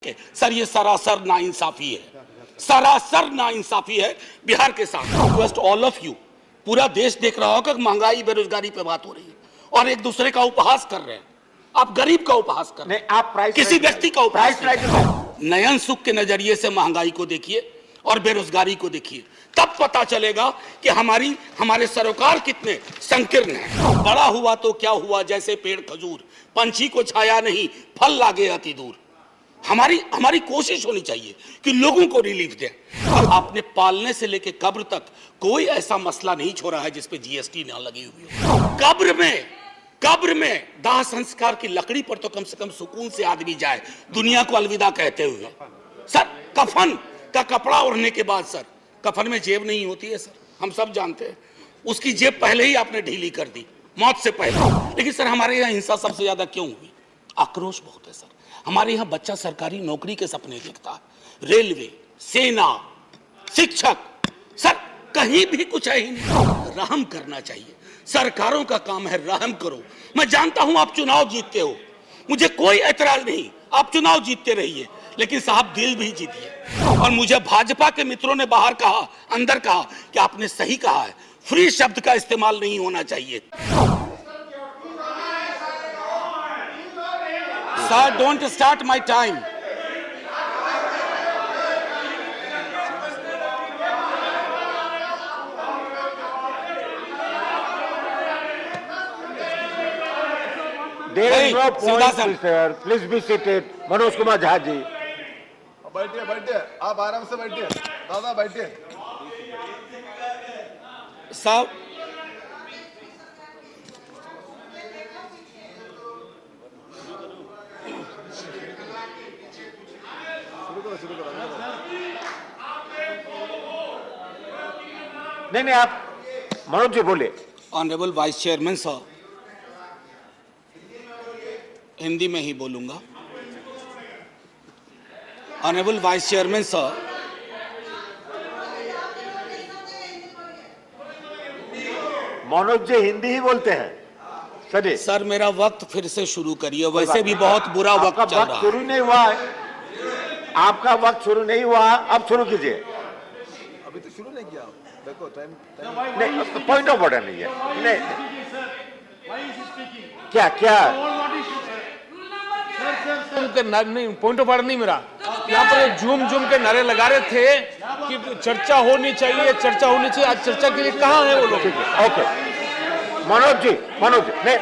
Sir ये सरासर नाइंसाफी है, सरासर नाइंसाफी है बिहार के साथ। रिक्वेस्ट ऑल ऑफ यू, पूरा देश देख रहा होगा कि महंगाई बेरोजगारी पे बात हो रही है और एक दूसरे का उपहास कर रहे हैं। आप गरीब का उपहास कर रहे हैं, आप प्राइस किसी व्यक्ति का उपहास प्राइस नयन सुख के नजरिए से महंगाई को देखिए और बेरोजगारी को देखिए, तब पता चलेगा कि हमारे सरोकार कितने संकीर्ण हैं। बड़ा हुआ तो क्या हुआ, जैसे पेड़ खजूर, पंछी को छाया नहीं फल लागे अति दूर। हमारी कोशिश होनी चाहिए कि लोगों को रिलीफ दें। और आपने पालने से लेकर कब्र तक कोई ऐसा मसला नहीं छोड़ा है जिस पे जीएसटी ना लगी हुई हो। कब्र में दाह संस्कार की लकड़ी पर तो कम से कम सुकून से आदमी जाए दुनिया को अलविदा कहते हुए। सर कफन का कपड़ा ओढ़ने के बाद सर कफन में जेब नहीं होती है सर, हम सब जानते हैं। उसकी जेब पहले ही आपने ढीली कर दी मौत से पहले। लेकिन सर हमारे यहाँ हिंसा सबसे ज्यादा क्यों हुई? आक्रोश बहुत है सर। हमारे यहाँ बच्चा सरकारी नौकरी के सपने देखता है, रेलवे, सेना, शिक्षक, सर कहीं भी कुछ है ही नहीं। रहम करना चाहिए, सरकारों का काम है रहम करो। मैं जानता हूं आप चुनाव जीतते हो, मुझे कोई ऐतराज नहीं, आप चुनाव जीतते रहिए, लेकिन साहब दिल भी जीतिए। और मुझे भाजपा के मित्रों ने बाहर कहा अंदर कहा कि आपने सही कहा है, फ्री शब्द का इस्तेमाल नहीं होना चाहिए। Sir, don't start my time. There is no point, sir. Please be seated. Manoj Kumar Jha ji, बैठिए, आप आराम से बैठिए, दादा बैठिए। साहब नहीं आप मनोज जी बोले। ऑनरेबल वाइस चेयरमैन साहब, हिंदी में ही बोलूंगा। ऑनरेबल वाइस चेयरमैन साहब, मनोज जी हिंदी ही बोलते हैं सर। सर मेरा वक्त फिर से शुरू करिए, वैसे भी बहुत बुरा वक्त चल रहा है। शुरू नहीं हुआ, आपका वक्त शुरू नहीं हुआ, अब शुरू कीजिए। अभी तो शुरू नहीं किया, देखो टाइम नहीं, पॉइंट ऑफ ऑर्डर नहीं है। नहीं क्या नहीं, पॉइंट ऑफ ऑर्डर नहीं मेरा। यहाँ पर झूम के नारे लगा रहे थे कि चर्चा होनी चाहिए, चर्चा होनी चाहिए। आज चर्चा के लिए कहाँ है वो लोग? ओके मनोज जी, नहीं,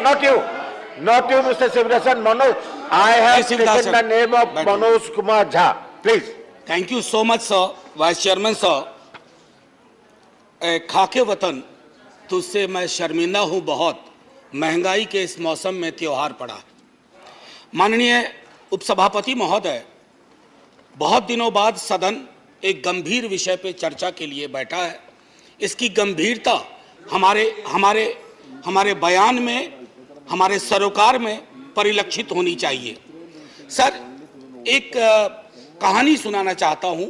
not you mister Sivarasan. Manoj, I have taken the name of Manoj Kumar Jha, please. Thank you so much sir. Vice chairman sir, खाके वतन तुझसे मैं शर्मिंदा हूं बहुत, महंगाई के इस मौसम में त्योहार पड़ा। माननीय उपसभापति महोदय, बहुत दिनों बाद सदन एक गंभीर विषय पे चर्चा के लिए बैठा है। इसकी गंभीरता हमारे बयान में, हमारे सरोकार में परिलक्षित होनी चाहिए। सर एक कहानी सुनाना चाहता हूं।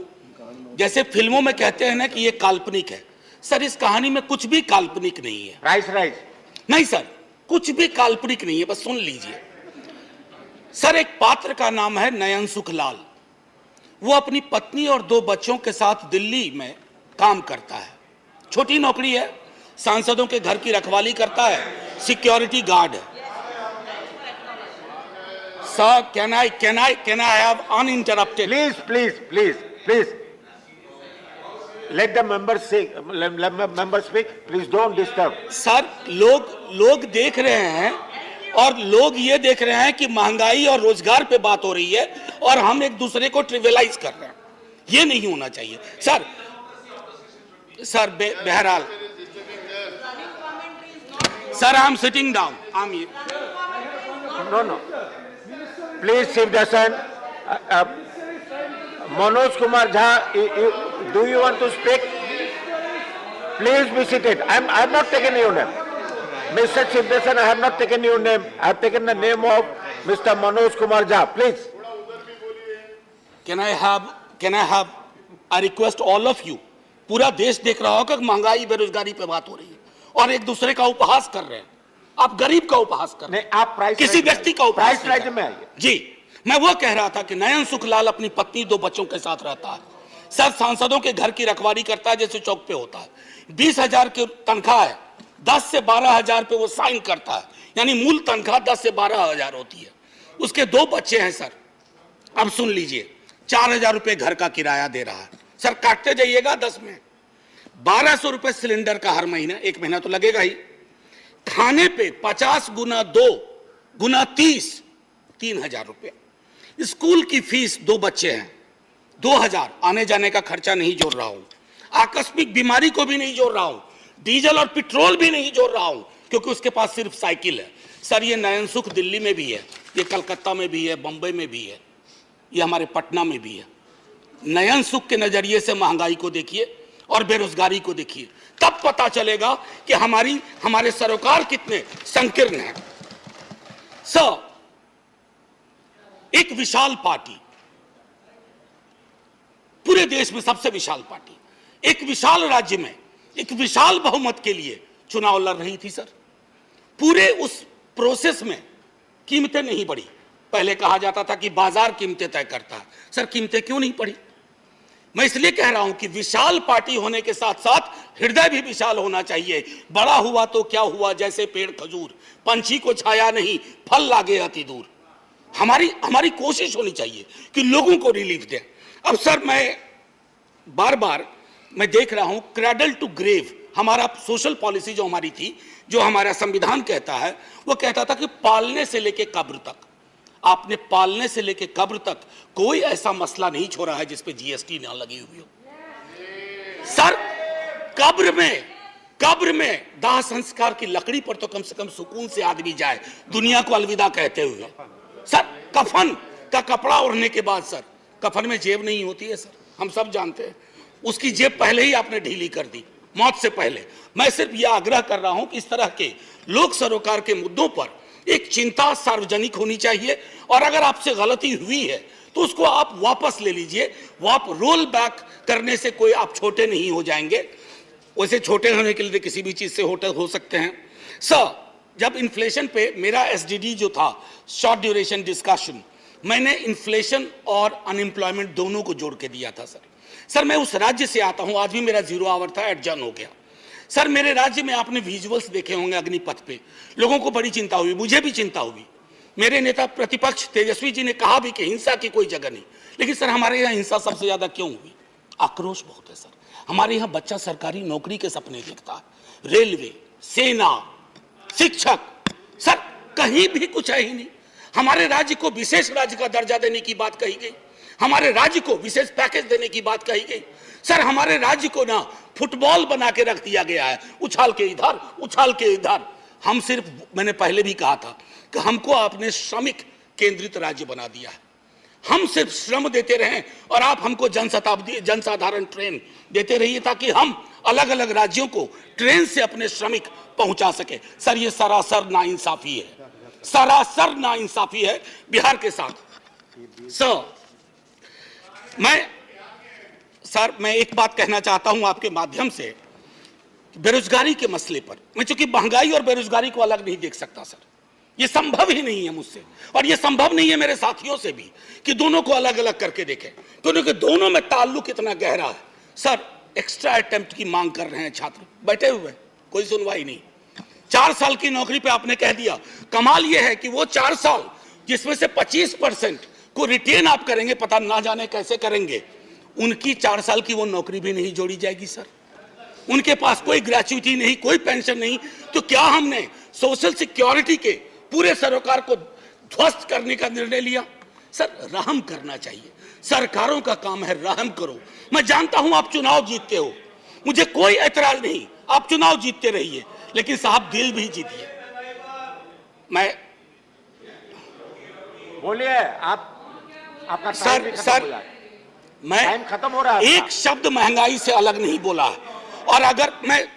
जैसे फिल्मों में कहते हैं ना कि ये काल्पनिक है, सर इस कहानी में कुछ भी काल्पनिक नहीं है। राइस नहीं सर, कुछ भी काल्पनिक नहीं है, बस सुन लीजिए। सर एक पात्र का नाम है नयन सुख लाल। वो अपनी पत्नी और 2 बच्चों के साथ दिल्ली में काम करता है। छोटी नौकरी है, सांसदों के घर की रखवाली करता है, सिक्योरिटी गार्ड है। Sir can I have uninterrupted? Please let the members speak. Please don't disturb. Sir लोग देख रहे हैं और लोग ये देख रहे हैं कि महंगाई और रोजगार पे बात हो रही है और हम एक दूसरे को ट्रिवियलाइज कर रहे हैं। ये नहीं होना चाहिए सर। बहरहाल sir I am sitting down. No. Please, Shivdasan. Manoj Kumar Jha, do you want to speak? Please be seated. I have not taken your name. Mr. Shivdasan, I have not taken your name. I have taken the name of Mr. Manoj Kumar Jha. Please. Can I have I request all of you, पूरा देश देख रहा होगा कि महंगाई बेरोजगारी पे बात हो रही है और एक दूसरे का उपहास कर रहे हैं। आप गरीब का उपहास कर रहे हैं, आप प्राइस किसी व्यक्ति का उपहास प्राइस में आइए जी। मैं वो कह रहा था कि नयन सुखलाल अपनी पत्नी 2 बच्चों के साथ रहता है, सब सांसदों के घर की रखवाली करता है जैसे चौक पे होता है, 20,000 की तनख्वाह है, 10 से 12,000 पे वो साइन करता है, यानी मूल तनख्वाह 10 से 12,000 होती है। उसके 2 बच्चे हैं सर। अब सुन लीजिए, 4,000 रुपये घर का किराया दे रहा है सर, काटते जाइएगा 10 में, 1,200 रुपये सिलेंडर का हर महीना, 1 महीना तो लगेगा ही। खाने पे 50 गुना 2 गुना 30, 3,000 रुपये। स्कूल की फीस, 2 बच्चे हैं, 2,000, आने जाने का खर्चा नहीं जोड़ रहा हूं, आकस्मिक बीमारी को भी नहीं जोड़ रहा हूं, डीजल और पेट्रोल भी नहीं जोड़ रहा हूं, क्योंकि उसके पास सिर्फ साइकिल है सर। ये नयन सुख दिल्ली में भी है, ये कलकत्ता में भी है, बंबई में भी है, ये हमारे पटना में भी है। नयन सुख के नजरिए से महंगाई को देखिए और बेरोजगारी को देखिए, तब पता चलेगा कि हमारे सरोकार कितने संकीर्ण हैं। सर, एक विशाल पार्टी, पूरे देश में सबसे विशाल पार्टी, एक विशाल राज्य में एक विशाल बहुमत के लिए चुनाव लड़ रही थी सर। पूरे उस प्रोसेस में कीमतें नहीं बढ़ी। पहले कहा जाता था कि बाजार कीमतें तय करता है, सर कीमतें क्यों नहीं बढ़ी? मैं इसलिए कह रहा हूं कि विशाल पार्टी होने के साथ साथ हृदय भी विशाल होना चाहिए। बड़ा हुआ तो क्या हुआ, जैसे पेड़ खजूर, पंछी को छाया नहीं, फल लागे अति दूर। हमारी कोशिश होनी चाहिए कि लोगों को रिलीफ दें। अब सर, मैं बार बार देख रहा हूं क्रैडल टू ग्रेव, हमारा सोशल पॉलिसी जो हमारी थी, जो हमारा संविधान कहता है, वो कहता था कि पालने से लेके कब्र तक, आपने पालने से लेके कब्र तक कोई ऐसा मसला नहीं छोड़ा है जिस पे जीएसटी ना लगी हुई हो सर। कब्र में दाह संस्कार की लकड़ी पर तो कम से कम सुकून से आदमी जाए, दुनिया को अलविदा कहते हुए। सर, कफन का कपड़ा ओढ़ने के बाद सर, कफन में जेब नहीं होती है सर, हम सब जानते हैं। उसकी जेब पहले ही आपने ढीली कर दी, मौत से पहले। मैं सिर्फ यह आग्रह कर रहा हूं कि इस तरह के लोक सरोकार के मुद्दों पर एक चिंता सार्वजनिक होनी चाहिए, और अगर आपसे गलती हुई है तो उसको आप वापस ले लीजिए। वो आप रोल बैक करने से कोई आप छोटे नहीं हो जाएंगे। वैसे छोटे होने के लिए किसी भी चीज से हो सकते हैं सर। जब इन्फ्लेशन पे मेरा एसडीडी जो था, शॉर्ट ड्यूरेशन डिस्कशन, मैंने इन्फ्लेशन और अनएम्प्लॉयमेंट दोनों को जोड़ के दिया था सर। मैं उस राज्य से आता हूं, आज भी मेरा 0 आवर था, एडजर्न हो गया सर। मेरे राज्य में आपने विजुअल्स देखे होंगे अग्निपथ पे, लोगों को बड़ी चिंता हुई, मुझे भी चिंता हुई। मेरे नेता प्रतिपक्ष तेजस्वी जी ने कहा भी कि हिंसा की कोई जगह नहीं, लेकिन सर हमारे यहाँ हिंसा सबसे ज्यादा क्यों हुई? आक्रोश बहुत है सर। हमारे यहाँ बच्चा सरकारी नौकरी के सपने देखता है, रेलवे, सेना, शिक्षक, सर कहीं भी कुछ है ही नहीं। हमारे राज्य को विशेष राज्य का दर्जा देने की बात कही गई, हमारे राज्य को विशेष पैकेज देने की बात कही गई सर। हमारे राज्य को ना फुटबॉल बना के रख दिया गया है, उछाल के इधर उछाल के इधर। हम सिर्फ, मैंने पहले भी कहा था कि हमको आपने श्रमिक केंद्रित राज्य बना दिया है। हम सिर्फ श्रम देते रहें और आप हमको जनसाधारण ट्रेन देते रहिए, ताकि हम अलग अलग राज्यों को ट्रेन से अपने श्रमिक पहुंचा सके। सर ये सरासर नाइंसाफी है, सरासर नाइंसाफी है बिहार के साथ। सर मैं एक बात कहना चाहता हूं आपके माध्यम से, बेरोजगारी के मसले पर। मैं चूंकि महंगाई और बेरोजगारी को अलग नहीं देख सकता सर, ये संभव ही नहीं है मुझसे, और ये संभव नहीं है मेरे साथियों से भी कि दोनों को अलग अलग करके देखें, क्योंकि दोनों में ताल्लुक इतना गहरा है। सर एक्स्ट्रा अटेम्प्ट की मांग कर रहे हैं छात्र, बैठे हुए, कोई सुनवाई नहीं। 4 साल की नौकरी पे आपने कह दिया। कमाल यह है कि वो 4 साल जिसमें से 25% को रिटेन आप करेंगे, पता ना जाने कैसे करेंगे, उनकी 4 साल की वो नौकरी भी नहीं जोड़ी जाएगी सर। उनके पास कोई ग्रेच्युटी नहीं, कोई पेंशन नहीं। तो क्या हमने सोशल सिक्योरिटी के पूरे सरोकार को ध्वस्त करने का निर्णय लिया? सर रहम करना चाहिए, सरकारों का काम है, रहम करो। मैं जानता हूं आप चुनाव जीतते हो, मुझे कोई ऐतराज नहीं, आप चुनाव जीतते रहिए, लेकिन साहब दिल भी जीतिए। मैं बोलिए, आपका टाइम भी खत्म हो जाए। मैं टाइम खत्म हो रहा है। एक शब्द महंगाई से अलग नहीं बोला है। और अगर मैं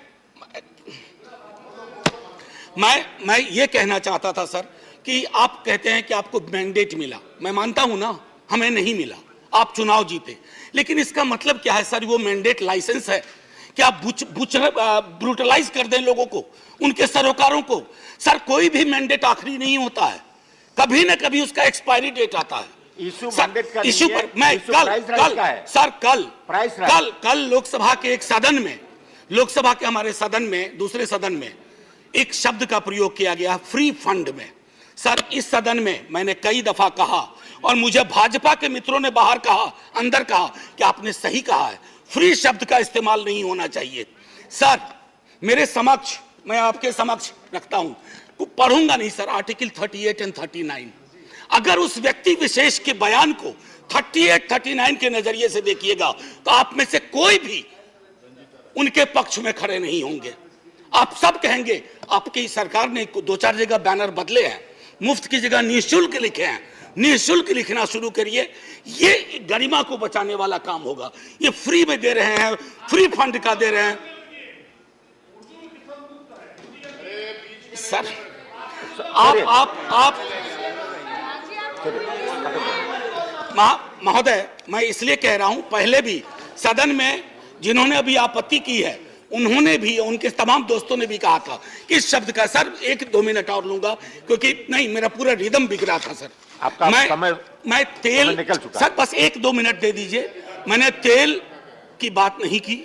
ये कहना चाहता था सर कि आप कहते हैं कि आपको मैंडेट मिला, मैं मानता हूं ना, हमें नहीं मिला, आप चुनाव जीते, लेकिन इसका मतलब क्या है सर? वो मैंडेट लाइसेंस है कि आप ब्रूटलाइज कर दें लोगों को, उनके सरोकारों को। सर कोई भी मैंडेट आखिरी नहीं होता है, कभी न कभी उसका एक्सपायरी डेट आता है। इशू सर, मैंडेट का इशू नहीं है, पर मैं इशू कल प्राइस राइज कल का है। सर कल प्राइस राइज। कल लोकसभा के एक सदन में, लोकसभा के हमारे सदन में, दूसरे सदन में एक शब्द का प्रयोग किया गया, फ्री फंड में। सर, इस सदन में मैंने कई दफा कहा और मुझे भाजपा के मित्रों ने बाहर कहा, अंदर कहा कि आपने सही कहा है, फ्री शब्द का इस्तेमाल नहीं होना चाहिए। सर, मेरे समक्ष, मैं आपके समक्ष रखता हूं, पढ़ूंगा नहीं सर, आर्टिकल 38 एंड 39। अगर उस व्यक्ति विशेष के बयान को 38, 39 के नजरिए से देखिएगा तो आप में से कोई भी उनके पक्ष में खड़े नहीं होंगे। आप सब कहेंगे आपकी सरकार ने 2-4 जगह बैनर बदले हैं, मुफ्त की जगह निःशुल्क लिखे हैं, निःशुल्क लिखना शुरू करिए, ये गरिमा को बचाने वाला काम होगा। ये फ्री में दे रहे हैं, फ्री फंड का दे रहे हैं। सर, आप महोदय, मैं इसलिए कह रहा हूं, पहले भी सदन में जिन्होंने अभी आपत्ति की है, उन्होंने भी, उनके तमाम दोस्तों ने भी कहा था कि इस शब्द का, सर 1-2 मिनट और लूंगा क्योंकि नहीं, मेरा पूरा रिदम बिक रहा था सर। आपका मैं तेल, निकल चुका। सर बस 1-2 मिनट दे दीजिए। मैंने तेल की बात नहीं की।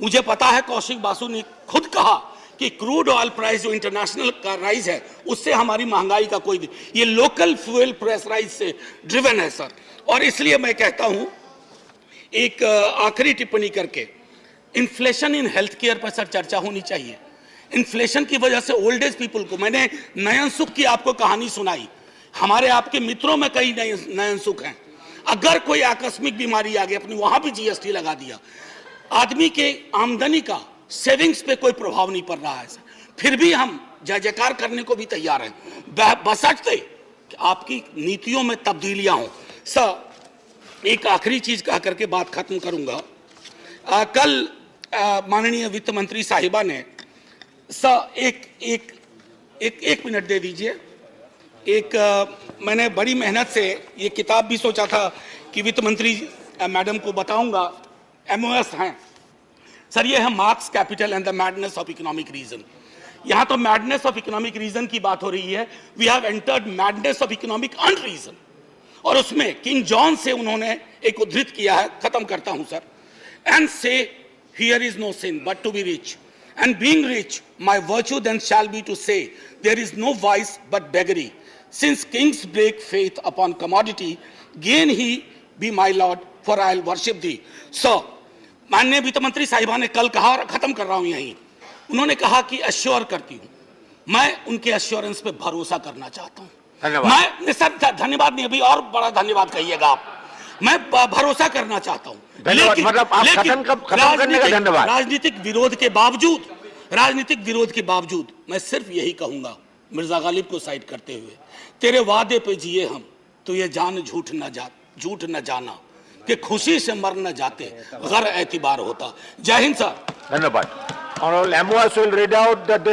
मुझे पता है कौशिक बासु ने खुद कहा कि क्रूड ऑयल प्राइस जो इंटरनेशनल का राइज है, उससे हमारी महंगाई का कोई, ये लोकल फ्यूल प्राइस राइज से ड्रिवन है सर। और इसलिए मैं कहता हूं, एक आखिरी टिप्पणी करके, इन्फ्लेशन इन हेल्थ केयर पर सर चर्चा होनी चाहिए। इन्फ्लेशन की वजह से ओल्ड एज पीपल को, मैंने नयन सुख की आपको कहानी सुनाई, हमारे आपके मित्रों में कई नयन सुख हैं। अगर कोई आकस्मिक बीमारी आ गई, अपनी वहां भी जीएसटी लगा दिया, आदमी के आमदनी का सेविंग्स पे कोई प्रभाव नहीं पड़ रहा है, फिर भी हम जय जयकार करने को भी तैयार हैं, बशर्ते कि आपकी नीतियों में तब्दीलियां हो। सर, एक आखिरी चीज कह करके बात खत्म करूंगा। कल माननीय वित्त मंत्री साहिबा ने, सर एक मिनट दे दीजिए। मैंने बड़ी मेहनत से ये किताब भी सोचा था कि वित्त मंत्री मैडम को बताऊंगा, MOS हैं सर, ये है Marx Capital and the Madness of Economic Reason. यहां तो मैडनेस ऑफ इकोनॉमिक रीजन की बात हो रही है, we have entered madness of economic unreason. और उसमें किंग जॉन से उन्होंने एक उद्धृत किया है, खत्म करता हूं sir. And say here is no sin but to be rich, and being rich my virtue then shall be to say there is no vice but beggary, since kings break faith upon commodity, gain he be my lord for I will worship thee. So माननीय वित्त मंत्री साहिबा ने कल कहा, और खत्म कर रहा हूं यहीं, उन्होंने कहा कि अश्योर करती हूं, मैं उनके अश्योरेंस पे भरोसा करना चाहता हूं। मैं सर धन्यवाद नहीं, अभी और बड़ा धन्यवाद कहिएगा आप, मैं भरोसा करना चाहता हूं, लेकिन राजनीतिक विरोध के बावजूद मैं सिर्फ यही कहूंगा, मिर्जा गालिब को साइड करते हुए, तेरे वादे पे जिए हम तो ये जान झूठ न जाना कि खुशी से मर न जाते, गर एतबार होता। जय हिंद सर। धन्यवाद। Honorable MOS will read out the